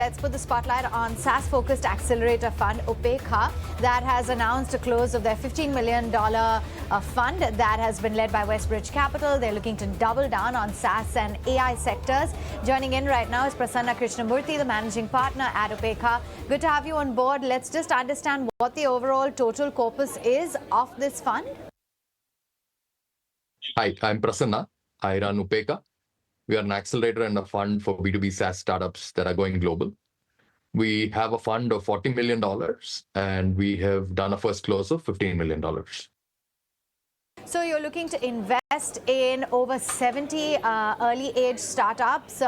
Let's put the spotlight on SaaS-focused accelerator fund, Upekkha, that has announced a close of their $15 million fund that has been led by WestBridge Capital. They're looking to double down on SaaS and AI sectors. Joining in right now is Prasanna Krishnamoorthy, the managing partner at Upekkha. Good to have you on board. Let's just understand what the overall total corpus is of this fund. Hi, I'm Prasanna. I run Upekkha. We are an accelerator and a fund for B2B SaaS startups that are going global. We have a fund of $40 million, and we have done a first close of $15 million. So you're looking to invest in over 70 early-age startups.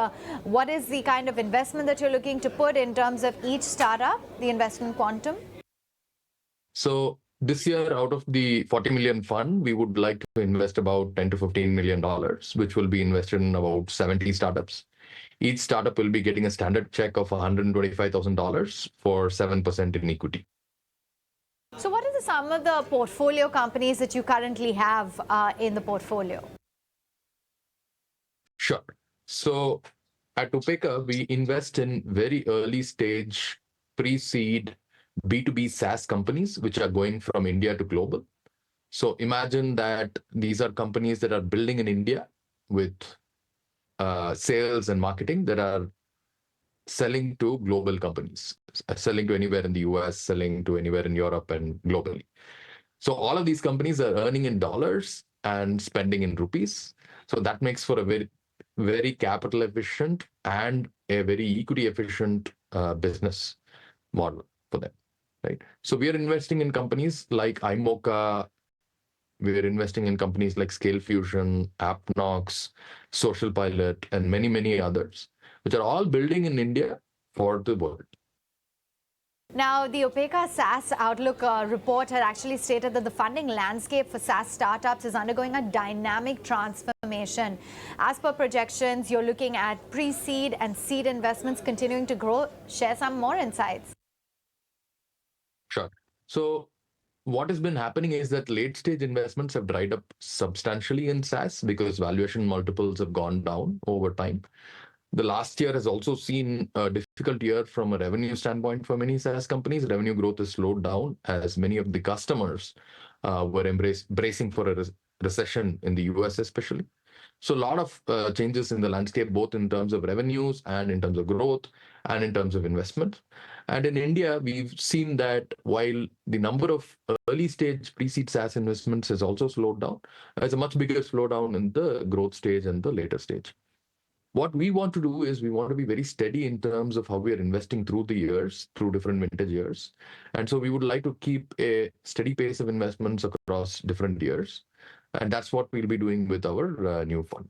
What is the kind of investment that you're looking to put in terms of each startup, the investment quantum? So this year, out of the 40 million fund, we would like to invest about $10 to $15 million, which will be invested in about 70 startups. Each startup will be getting a standard check of $125,000 for 7% in equity. So what are some of the portfolio companies that you currently have in the portfolio? Sure. So at Upekkha, we invest in very early stage pre-seed B2B SaaS companies, which are going from India to global. So imagine that these are companies that are building in India with sales and marketing that are selling to global companies, selling to anywhere in the US, selling to anywhere in Europe and globally. So all of these companies are earning in dollars and spending in rupees. So that makes for a very, very capital efficient and a very equity efficient business model for them. Right. So we are investing in companies like Upekkha. We are investing in companies like Scale Fusion, AppNox, Social Pilot, and many, many others, which are all building in India for the world. Now, the Upekkha SaaS Outlook report had actually stated that the funding landscape for SaaS startups is undergoing a dynamic transformation. As per projections, you're looking at pre-seed and seed investments continuing to grow. Share some more insights. Sure. So what has been happening is that late stage investments have dried up substantially in SaaS because valuation multiples have gone down over time. The last year has also seen a difficult year from a revenue standpoint for many SaaS companies. Revenue growth has slowed down as many of the customers were bracing for a recession in the US especially. So a lot of changes in the landscape, both in terms of revenues and in terms of growth and in terms of investment. And in India, we've seen that while the number of early stage pre-seed SaaS investments has also slowed down, there's a much bigger slowdown in the growth stage and the later stage. What we want to do is we want to be very steady in terms of how we are investing through the years, through different vintage years. And so we would like to keep a steady pace of investments across different years. And that's what we'll be doing with our new fund.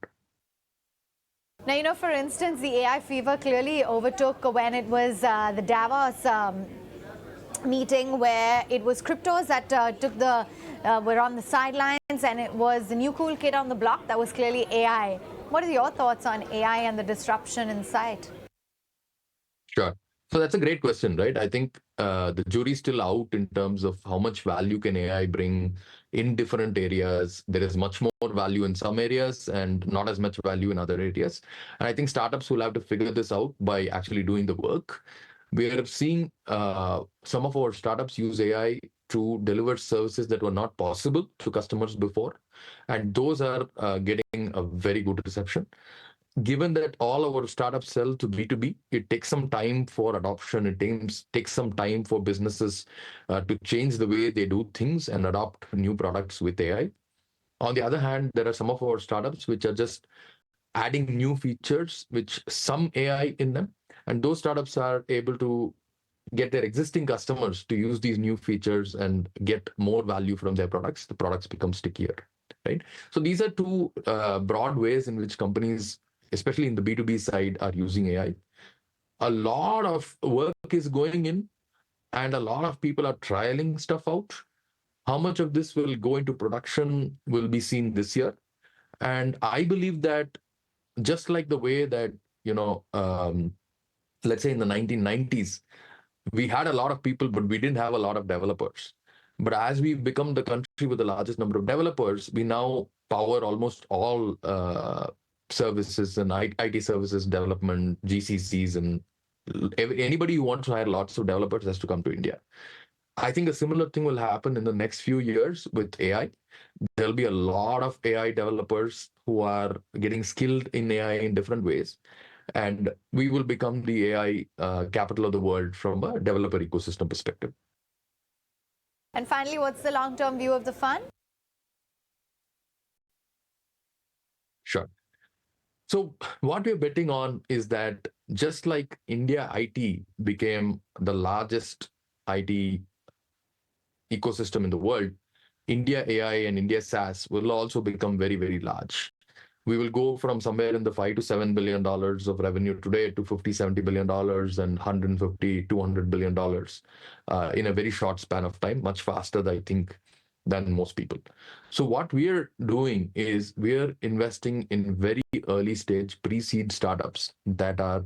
Now, for instance, the AI fever clearly overtook when it was the Davos meeting where it was cryptos that were on the sidelines, and it was the new cool kid on the block that was clearly AI. What are your thoughts on AI and the disruption in sight? Sure. So that's a great question, right? I think the jury's still out in terms of how much value can AI bring in different areas. There is much more value in some areas and not as much value in other areas. And I think startups will have to figure this out by actually doing the work. We are seeing some of our startups use AI to deliver services that were not possible to customers before. And those are getting a very good reception. Given that all our startups sell to B2B, it takes some time for adoption. It takes some time for businesses to change the way they do things and adopt new products with AI. On the other hand, there are some of our startups which are just adding new features, which some AI in them. And those startups are able to get their existing customers to use these new features and get more value from their products. The products become stickier, right? So these are two broad ways in which companies, especially in the B2B side, are using AI. A lot of work is going in and a lot of people are trialing stuff out. How much of this will go into production will be seen this year. And I believe that just like the way that, let's say in the 1990s, we had a lot of people, but we didn't have a lot of developers. But as we've become the country with the largest number of developers, we now power almost all services and IT services development, GCCs, and Anybody who wants to hire lots of developers has to come to India. I think a similar thing will happen in the next few years with AI. There'll be a lot of AI developers who are getting skilled in AI in different ways. And we will become the AI capital of the world from a developer ecosystem perspective. And finally, what's the long-term view of the fund? Sure. So what we're betting on is that just like India IT became the largest IT ecosystem in the world, India AI and India SaaS will also become very, very large. We will go from somewhere in the $5 to $7 billion of revenue today to $50-70 billion and $150-200 billion in a very short span of time, much faster, I think, than most people. So what we're doing is we're investing in very early stage pre-seed startups that are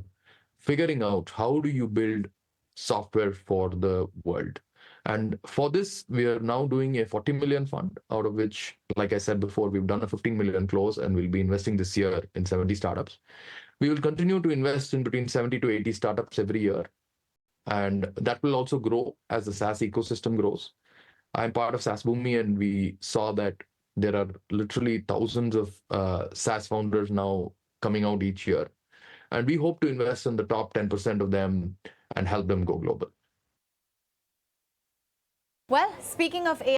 figuring out how do you build software for the world. And for this, we are now doing a 40 million fund, out of which, like I said before, we've done a 15 million close and we'll be investing this year in 70 startups. We will continue to invest in between 70 to 80 startups every year. And that will also grow as the SaaS ecosystem grows. I'm part of SaaS Boomi, and we saw that there are literally thousands of SaaS founders now coming out each year. And we hope to invest in the top 10% of them and help them go global. Well, speaking of AI,